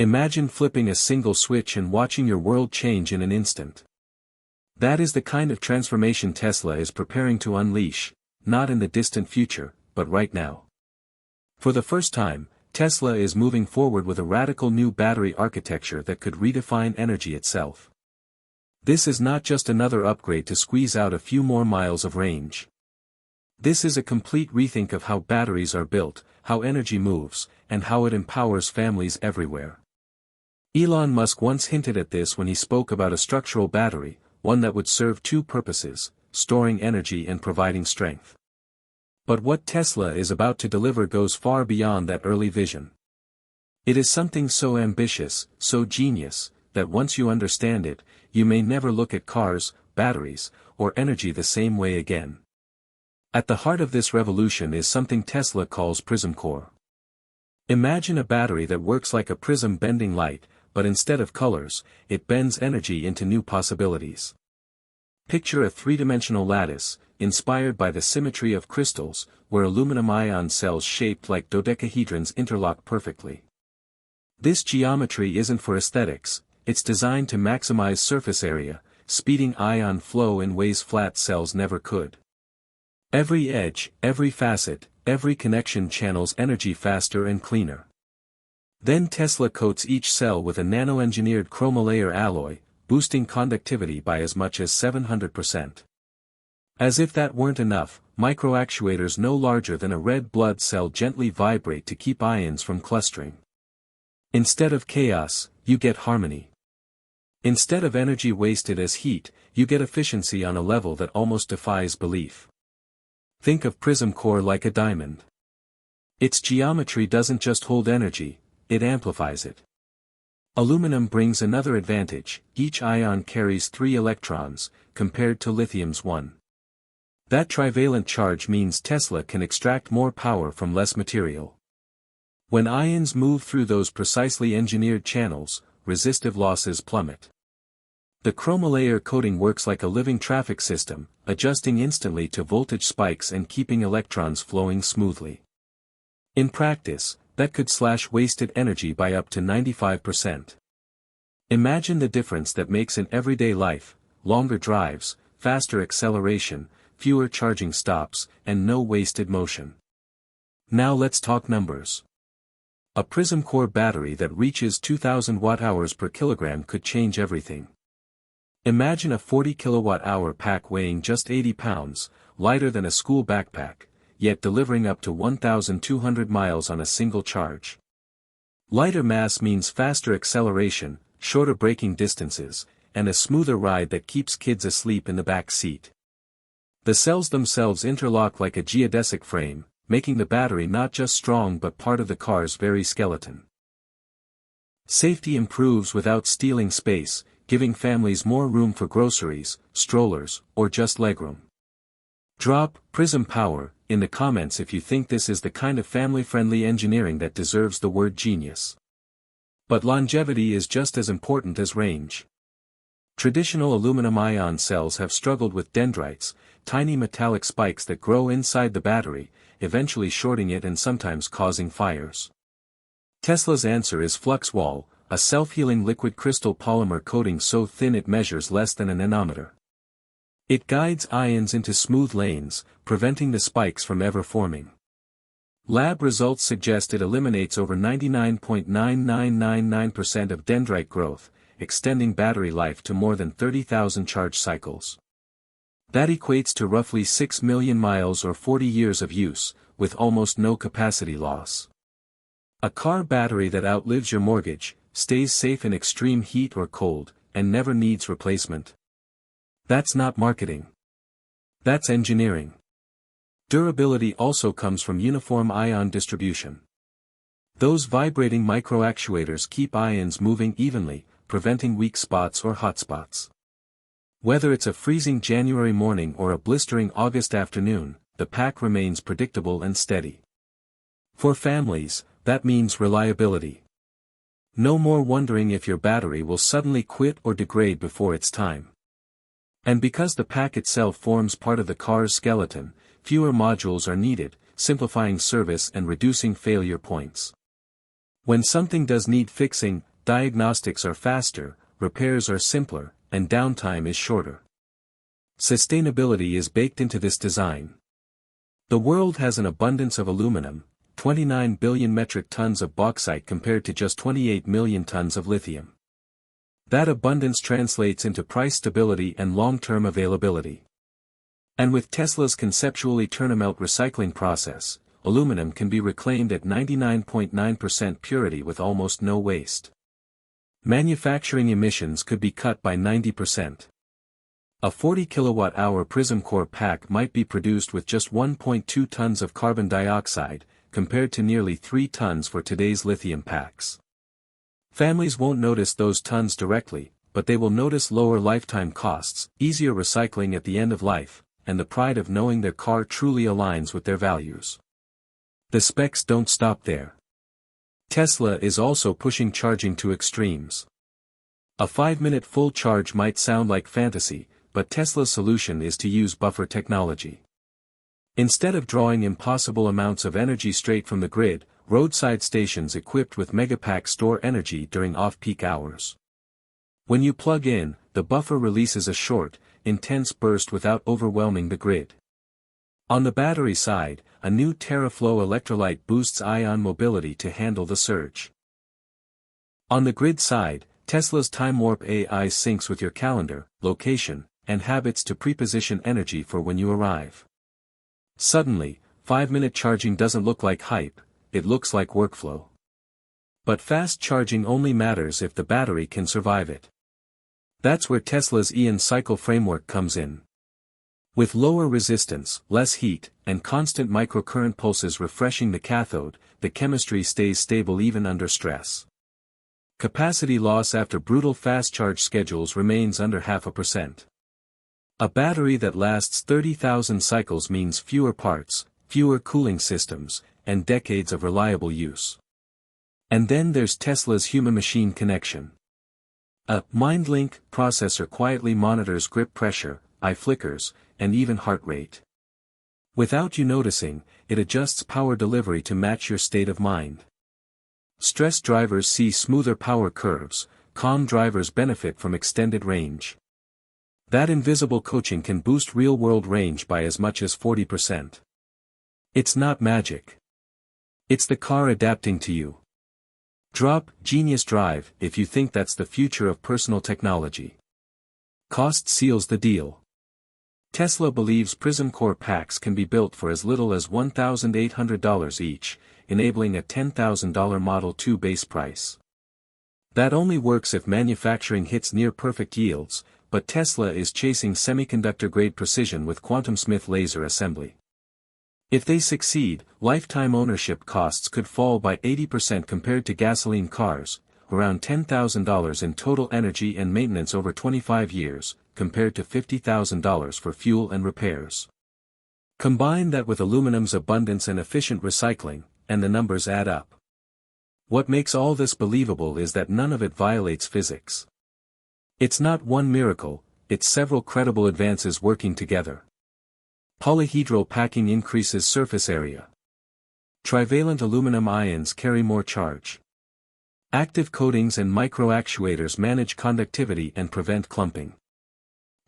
Imagine flipping a single switch and watching your world change in an instant. That is the kind of transformation Tesla is preparing to unleash, not in the distant future, but right now. For the first time, Tesla is moving forward with a radical new battery architecture that could redefine energy itself. This is not just another upgrade to squeeze out a few more miles of range. This is a complete rethink of how batteries are built, how energy moves, and how it empowers families everywhere. Elon Musk once hinted at this when he spoke about a structural battery, one that would serve two purposes, storing energy and providing strength. But what Tesla is about to deliver goes far beyond that early vision. It is something so ambitious, so genius, that once you understand it, you may never look at cars, batteries, or energy the same way again. At the heart of this revolution is something Tesla calls PrismCore. Imagine a battery that works like a prism bending light, but instead of colors, it bends energy into new possibilities. Picture a three-dimensional lattice, inspired by the symmetry of crystals, where aluminum-ion cells shaped like dodecahedrons interlock perfectly. This geometry isn't for aesthetics, it's designed to maximize surface area, speeding ion flow in ways flat cells never could. Every edge, every facet, every connection channels energy faster and cleaner. Then Tesla coats each cell with a nano-engineered ChromaLayer alloy, boosting conductivity by as much as 700%. As if that weren't enough, microactuators no larger than a red blood cell gently vibrate to keep ions from clustering. Instead of chaos, you get harmony. Instead of energy wasted as heat, you get efficiency on a level that almost defies belief. Think of PrismCore like a diamond. Its geometry doesn't just hold energy, it amplifies it. Aluminum brings another advantage, each ion carries 3 electrons, compared to lithium's 1. That trivalent charge means Tesla can extract more power from less material. When ions move through those precisely engineered channels, resistive losses plummet. The ChromaLayer coating works like a living traffic system, adjusting instantly to voltage spikes and keeping electrons flowing smoothly. In practice, that could slash wasted energy by up to 95%. Imagine the difference that makes in everyday life: longer drives, faster acceleration, fewer charging stops, and no wasted motion. Now let's talk numbers. A PrismCore battery that reaches 2000 watt-hours per kilogram could change everything. Imagine a 40 kilowatt-hour pack weighing just 80 pounds, lighter than a school backpack, yet delivering up to 1,200 miles on a single charge. Lighter mass means faster acceleration, shorter braking distances, and a smoother ride that keeps kids asleep in the back seat. The cells themselves interlock like a geodesic frame, making the battery not just strong but part of the car's very skeleton. Safety improves without stealing space, giving families more room for groceries, strollers, or just legroom. Drop Prism Power in the comments if you think this is the kind of family-friendly engineering that deserves the word genius. But longevity is just as important as range. Traditional aluminum-ion cells have struggled with dendrites, tiny metallic spikes that grow inside the battery, eventually shorting it and sometimes causing fires. Tesla's answer is FluxWall, a self-healing liquid crystal polymer coating so thin it measures less than a nanometer. It guides ions into smooth lanes, preventing the spikes from ever forming. Lab results suggest it eliminates over 99.9999% of dendrite growth, extending battery life to more than 30,000 charge cycles. That equates to roughly 6 million miles or 40 years of use, with almost no capacity loss. A car battery that outlives your mortgage, stays safe in extreme heat or cold, and never needs replacement. That's not marketing. That's engineering. Durability also comes from uniform ion distribution. Those vibrating microactuators keep ions moving evenly, preventing weak spots or hot spots. Whether it's a freezing January morning or a blistering August afternoon, the pack remains predictable and steady. For families, that means reliability. No more wondering if your battery will suddenly quit or degrade before its time. And because the pack itself forms part of the car's skeleton, fewer modules are needed, simplifying service and reducing failure points. When something does need fixing, diagnostics are faster, repairs are simpler, and downtime is shorter. Sustainability is baked into this design. The world has an abundance of aluminum, 29 billion metric tons of bauxite compared to just 28 million tons of lithium. That abundance translates into price stability and long-term availability. And with Tesla's conceptually turn-to-melt recycling process, aluminum can be reclaimed at 99.9% purity with almost no waste. Manufacturing emissions could be cut by 90%. A 40 kilowatt-hour PrismCore pack might be produced with just 1.2 tons of carbon dioxide, compared to nearly 3 tons for today's lithium packs. Families won't notice those tons directly, but they will notice lower lifetime costs, easier recycling at the end of life, and the pride of knowing their car truly aligns with their values. The specs don't stop there. Tesla is also pushing charging to extremes. A 5-minute full charge might sound like fantasy, but Tesla's solution is to use buffer technology. Instead of drawing impossible amounts of energy straight from the grid, roadside stations equipped with Megapack store energy during off-peak hours. When you plug in, the buffer releases a short, intense burst without overwhelming the grid. On the battery side, a new TerraFlow electrolyte boosts ion mobility to handle the surge. On the grid side, Tesla's Time Warp AI syncs with your calendar, location, and habits to pre-position energy for when you arrive. Suddenly, 5-minute charging doesn't look like hype, it looks like workflow. But fast charging only matters if the battery can survive it. That's where Tesla's Ion cycle framework comes in. With lower resistance, less heat, and constant microcurrent pulses refreshing the cathode, the chemistry stays stable even under stress. Capacity loss after brutal fast charge schedules remains under 0.5%. A battery that lasts 30,000 cycles means fewer parts, fewer cooling systems, and decades of reliable use. And then there's Tesla's human-machine connection. A MindLink processor quietly monitors grip pressure, eye flickers, and even heart rate. Without you noticing, it adjusts power delivery to match your state of mind. Stressed drivers see smoother power curves, calm drivers benefit from extended range. That invisible coaching can boost real-world range by as much as 40%. It's not magic. It's the car adapting to you. Drop Genius Drive if you think that's the future of personal technology. Cost seals the deal. Tesla believes PrismCore packs can be built for as little as $1,800 each, enabling a $10,000 Model 2 base price. That only works if manufacturing hits near-perfect yields, but Tesla is chasing semiconductor-grade precision with QuantumSmith laser assembly. If they succeed, lifetime ownership costs could fall by 80% compared to gasoline cars, around $10,000 in total energy and maintenance over 25 years, compared to $50,000 for fuel and repairs. Combine that with aluminum's abundance and efficient recycling, and the numbers add up. What makes all this believable is that none of it violates physics. It's not one miracle, it's several credible advances working together. Polyhedral packing increases surface area. Trivalent aluminum ions carry more charge. Active coatings and micro-actuators manage conductivity and prevent clumping.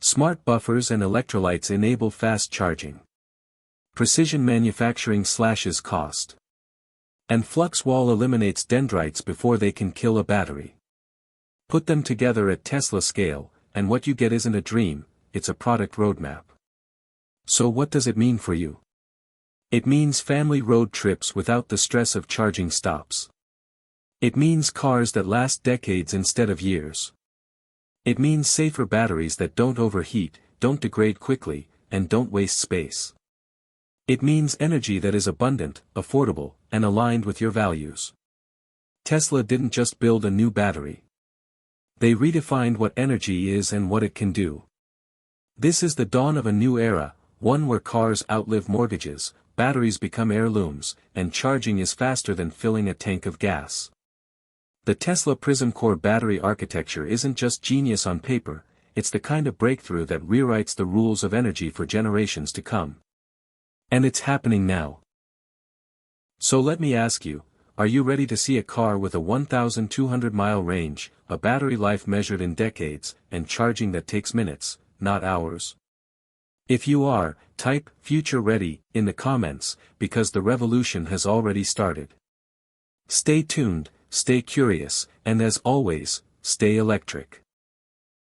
Smart buffers and electrolytes enable fast charging. Precision manufacturing slashes cost. And flux wall eliminates dendrites before they can kill a battery. Put them together at Tesla scale, and what you get isn't a dream, it's a product roadmap. So what does it mean for you? It means family road trips without the stress of charging stops. It means cars that last decades instead of years. It means safer batteries that don't overheat, don't degrade quickly, and don't waste space. It means energy that is abundant, affordable, and aligned with your values. Tesla didn't just build a new battery. They redefined what energy is and what it can do. This is the dawn of a new era, one where cars outlive mortgages, batteries become heirlooms, and charging is faster than filling a tank of gas. The Tesla PrismCore battery architecture isn't just genius on paper, it's the kind of breakthrough that rewrites the rules of energy for generations to come. And it's happening now. So let me ask you, Are you ready to see a car with a 1,200-mile range, a battery life measured in decades, and charging that takes minutes, not hours? If you are, type "future ready" in the comments, because the revolution has already started. Stay tuned, stay curious, and as always, stay electric.